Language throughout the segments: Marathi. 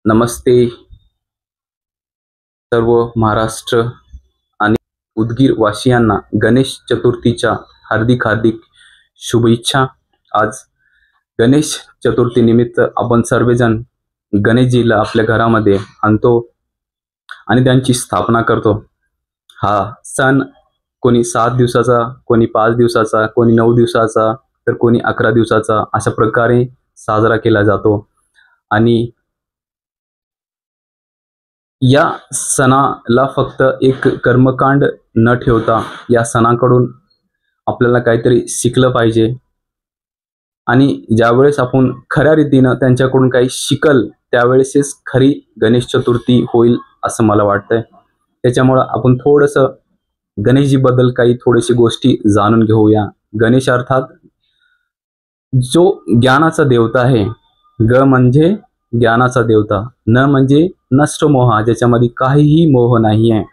नमस्ते सर्व महाराष्ट्र आणि उदगीर वासियांना गणेश चतुर्थीच्या हार्दिक हार्दिक शुभेच्छा। आज गणेश चतुर्थी निमित्त आपण सर्वजण गणेशजीला आपल्या घरामध्ये आणतो आणि त्यांची स्थापना करतो। हा सण कोणी 7 दिवसाचा, कोणी 5 दिवसाचा, कोणी 9 दिवसाचा, तर कोणी 11 दिवसाचा अशा प्रकारे साजरा केला जातो। आणि या सणाला फक्त एक कर्मकांड न ठेवता या सणाकडून आपल्याला काहीतरी शिकलं पाहिजे आणि ज्यावेळेस आपण खऱ्या रीतीनं त्यांच्याकडून काही शिकल त्यावेळेसच खरी गणेश चतुर्थी होईल असं मला वाटतंय। त्याच्यामुळे आपण थोडंसं गणेशजीबद्दल काही थोडीशी गोष्टी जाणून घेऊया। गणेश अर्थात जो ज्ञानाचा देवता आहे। ग म्हणजे ज्ञानाचा देवता, न म्हणजे नष्ट मोह, ज्याच्यामध्ये काहीही मोह नाही आहे,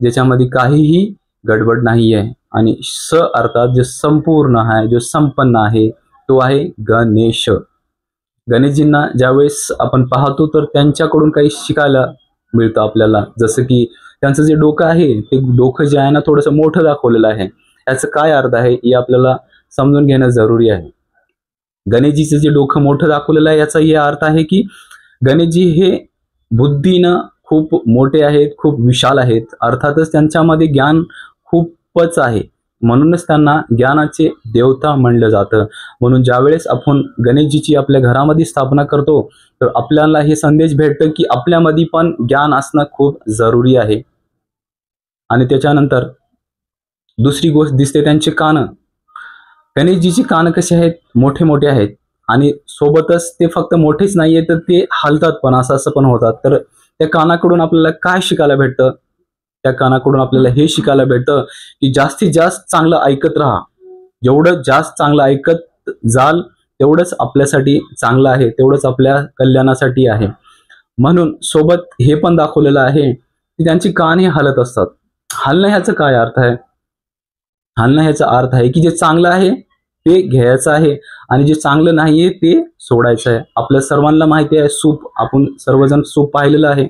ज्याच्यामध्ये काहीही गडबड नाही आहे, आणि स अर्थात जो संपूर्ण आहे, जो संपन्न आहे, तो आहे गणेश। गणेशजींना ज्यावेळेस आपण पाहतो तर त्यांच्याकडून काही शिकायला मिळतं आपल्याला। जसं की त्यांचं जे डोकं आहे ते डोकं जे आहे ना थोडंसं मोठं दाखवलेलं आहे। याचं काय अर्थ आहे हे आपल्याला समजून घेणं जरुरी आहे। गणेशजीचं जे डोकं मोठं दाखवलेलं आहे याचा हे अर्थ आहे की गणेशजी हे बुद्धीनं खूप मोठे आहेत, खूप विशाल आहेत। अर्थातच त्यांच्यामध्ये ज्ञान खूपच आहे, म्हणूनच त्यांना ज्ञानाचे देवता म्हणलं जातं। म्हणून ज्यावेळेस आपण गणेशजीची आपल्या घरामध्ये स्थापना करतो तर आपल्याला हे संदेश भेटतं की आपल्यामध्ये पण ज्ञान असणं खूप जरुरी आहे। आणि त्याच्यानंतर दुसरी गोष्ट दिसते त्यांचे कान। गणेशजीची कान कसे आहेत, मोठे मोठे आहेत, आणि सोबतच ते फक्त मोठेच नाहीये तर ते हलतात पण, असं पण होतात। तर त्या कानाकडून आपल्याला काय शिकायला भेटतं? त्या कानाकडून आपल्याला हे शिकायला भेटतं की जास्तीत जास्त चांगलं ऐकत राहा। जेवढं जास्त चांगलं ऐकत जाल तेवढंच आपल्यासाठी चांगलं आहे, तेवढंच आपल्या कल्याणासाठी आहे। म्हणून सोबत हे पण दाखवलेलं आहे की त्यांची कान हे हलत असतात। हलणं ह्याचा काय अर्थ आहे? हलणं ह्याचा अर्थ आहे की जे चांगलं आहे ते घ्यायचं आहे आणि जे चांगलं नाहीये ते सोडायचं आहे। आपल्या सर्वांना माहिती आहे सूप, आपण सर्वजण सूप पाहिलेलं आहे।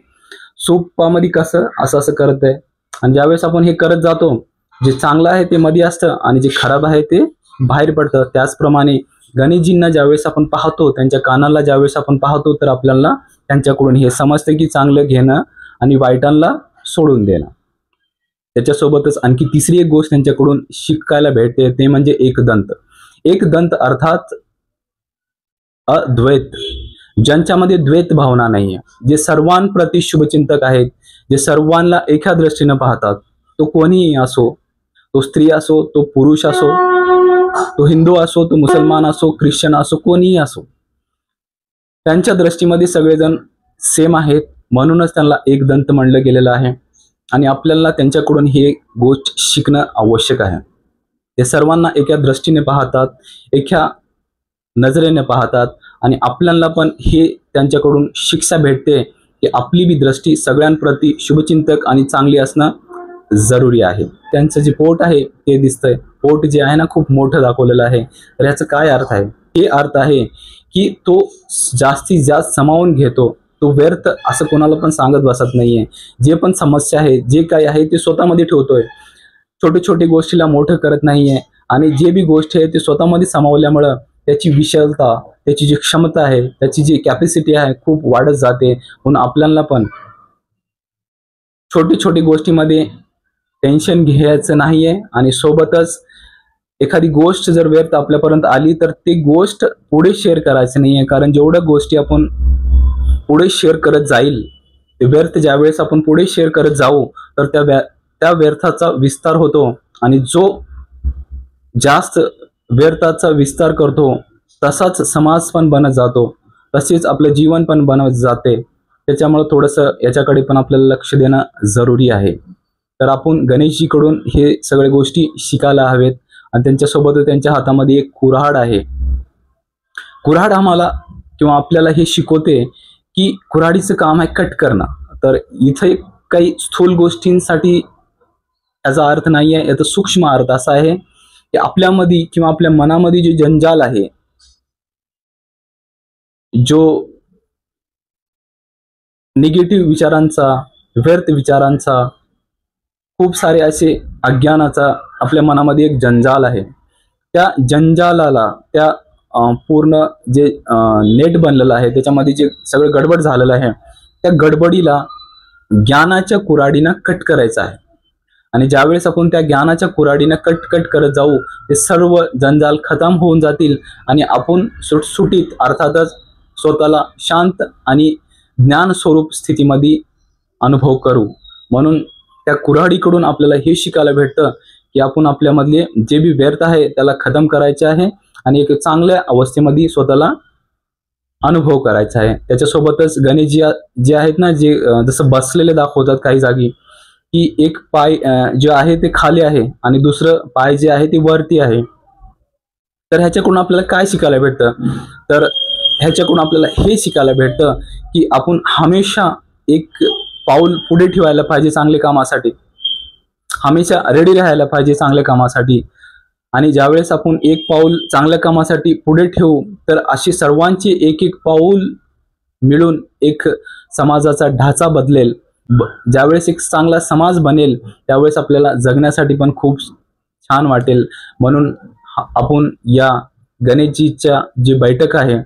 सूपामध्ये कसं असं असं करत आहे, आणि ज्यावेळेस आपण हे करत जातो जे चांगलं आहे ते मध्ये असतं आणि जे खराब आहे ते बाहेर पडतं। त्याचप्रमाणे गणेशजींना ज्यावेळेस आपण पाहतो, त्यांच्या कानाला ज्यावेळेस आपण पाहतो तर आपल्याला त्यांच्याकडून हे समजतं की चांगलं घेणं आणि वाईटांना सोडून देणं। त्याच्यासोबतच आणखी तिसरी एक गोष्ट त्यांच्याकडून शिकायला भेटते ते म्हणजे एकदंत। एकदंत अर्थात अद्वैत, ज्यांच्यामध्ये द्वैत भावना नाहीये, जे सर्वांप्रती शुभचिंतक आहेत, जे सर्वांना एका दृष्टीने पाहतात। तो कोणीही असो, तो स्त्री असो, तो पुरुष असो, तो हिंदू असो, तो मुसलमान असो, ख्रिश्चन असो, कोणीही असो, त्यांच्या दृष्टीमध्ये सगळेजण सेम आहेत, म्हणूनच त्यांना एकदंत म्हणलं गेलेलं आहे। आणि आपल्याला त्यांच्याकडून हे गोष्ट शिकणं आवश्यक आहे। ते सर्वांना एका दृष्टीने पाहतात, एका नजरेने पाहतात, आणि आपल्याला पण हे त्यांच्याकडून शिक्षा भेटते की आपली बी दृष्टी सगळ्यांप्रती शुभचिंतक आणि चांगली असणं जरुरी आहे। त्यांचं जे पोट आहे ते दिसतंय, पोट जे आहे ना खूप मोठं दाखवलेलं आहे। तर याचा काय अर्थ आहे? हे अर्थ आहे की तो जास्तीत जास्त समावून घेतो, तो व्यर्थ असं कोणाला पण सांगत बसत नाहीये। जे पण समस्या आहे, जे काही आहे ते स्वतःमध्ये ठेवतोय, छोटी छोटी गोष्टीला मोठं करत नाहीये, आणि जे बी गोष्ट आहे ते स्वतःमध्ये सामावल्यामुळं त्याची विशालता, त्याची जी क्षमता आहे, त्याची जी कॅपॅसिटी आहे खूप वाढत जाते। म्हणून आपल्याला पण छोटी छोटी गोष्टीमध्ये टेन्शन घ्यायचं नाहीये, आणि सोबतच एखादी गोष्ट जर व्यर्थ आपल्यापर्यंत आली तर ती गोष्ट पुढे शेअर करायची नाहीये। कारण जेवढ्या गोष्टी आपण पुढे शेअर करत जाईल ते व्यर्थ ज्यावेळेस आपण पुढे शेअर करत जाऊ तर त्या व्यर्थाचा विस्तार होतो, आणि जो जास्त व्यर्थाचा विस्तार करतो तसाच समाज पण बनत जातो, तसेच आपलं जीवन पण बनत जाते। त्याच्यामुळे थोडंसं याच्याकडे पण आपल्याला लक्ष देणं जरुरी आहे। तर आपण गणेशजीकडून हे सगळे गोष्टी शिकायला हवेत। आणि त्यांच्यासोबत त्यांच्या हातामध्ये एक कुऱ्हाड आहे। कुऱ्हाड आम्हाला किंवा आपल्याला हे शिकवते की कुऱ्हाडीचं काम आहे कट करणं। तर इथे काही स्थूल गोष्टींसाठी याचा अर्थ नाही आहे, याचा सूक्ष्म अर्थ असा आहे की आपल्यामध्ये किंवा आपल्या मनामध्ये जे जंजाल आहे, जो निगेटिव्ह विचारांचा, व्यर्थ विचारांचा, खूप सारे असे अज्ञानाचा आपल्या मनामध्ये एक जंजाल आहे. त्या जंजालाला, त्या पूर्ण जे नेट बनलेलं आहे त्याच्यामध्ये जे सगळं गडबड झालेलं आहे, त्या गडबडीला ज्ञानाच्या कुऱ्हाडीनं कट करायचं आहे. आणि ज्यावेळेस आपण त्या ज्ञानाच्या कुऱ्हाडीनं कट करत जाऊ, ते सर्व जंजाल खतम होऊन जातील आणि आपण सुटसुटीत, अर्थातच स्वतःला शांत आणि ज्ञान स्वरूप स्थितीमध्ये अनुभव करू. म्हणून त्या कुऱ्हाडीकडून आपल्याला हे शिकायला भेटतं की आपण आपल्यामधले जे बी व्यर्थ आहे त्याला खतम करायचे आहे आणि एक चांगल्या अवस्थेमध्ये स्वतःला अनुभव करायचा आहे. त्याच्यासोबतच गणेश जे आहेत ना, जे जसं बसलेले दाखवतात काही जागी, की एक पाय जे आहे ते खाली आहे आणि दुसरं पाय जे आहे ते वरती आहे. तर ह्याच्याकडून आपल्याला काय शिकायला भेटतं? तर ह्याच्याकडून आपल्याला हे शिकायला भेटतं की आपण हमेशा एक पाऊल पुढे ठेवायला पाहिजे चांगल्या कामासाठी, हमेशा रेडी राहायला पाहिजे चांगल्या कामासाठी. आणि ज्यावेळेस आपण एक पाऊल चांगल्या कामासाठी पुढे ठेवू, तर अशी सर्वांचे एक एक पाऊल मिळून एक समाजाचा ढाचा बदलेल. ज्यावेळेस एक चांगला समाज बनेल त्यावेळेस आपल्याला जगण्यासाठी पण खूप छान वाटेल. म्हणून आपण या गणेशजीच्या जी बैठक आहे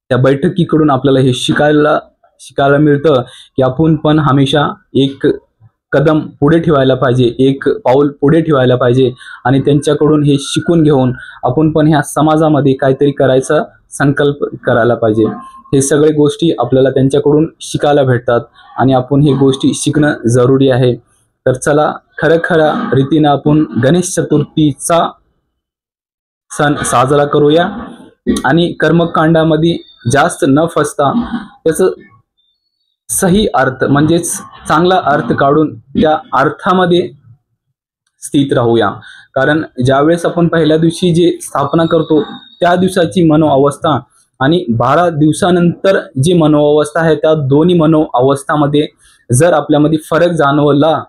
त्या बैठकीकडून आपल्याला हे शिकायला मिळतं की आपण पण हमेशा एक कदम पुढे ठेवायला पाहिजे, एक पाऊल पुढे ठेवायला पाहिजे आणि त्यांच्याकडून हे शिकून घेऊन आपण पण ह्या समाजामध्ये काहीतरी करायचा संकल्प करायला पाहिजे. हे सगळे गोष्टी आपल्याला त्यांच्याकडून शिकायला भेटतात आणि आपण हे गोष्टी शिकणं जरुरी आहे. तर चला, खऱ्या रीतीनं आपण गणेश चतुर्थीचा सण साजरा करूया आणि कर्मकांडामध्ये जास्त न फसता त्याचं सही अर्थ म्हणजेच चांगला अर्थ काढून त्या अर्थामध्ये स्थित राहूया. कारण ज्यावेळेस आपण पहिल्या दिवशी जे स्थापना करतो त्या दिवसाची मनोअवस्था आणि 12 दिवसानंतर जी मनोअवस्था आहे, त्या दोन्ही मनोअवस्थामध्ये जर आपल्यामध्ये फरक जाणवला,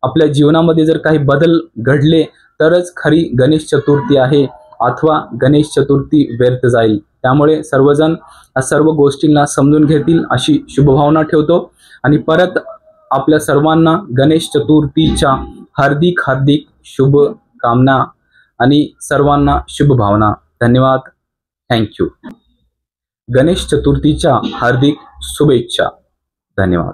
आपल्या जीवनामध्ये जर काही बदल घडले, तरच खरी गणेश चतुर्थी आहे अथवा गणेश चतुर्थी व्यर्थ जाईल. त्यामुळे सर्वजण सर्व गोष्टींना समजून घेतील अशी शुभभावना ठेवतो आणि परत आपल्या सर्वांना गणेश चतुर्थीच्या हार्दिक शुभकामना आणि सर्वांना शुभभावना. धन्यवाद. थँक्यू. गणेश चतुर्थीच्या हार्दिक शुभेच्छा. धन्यवाद.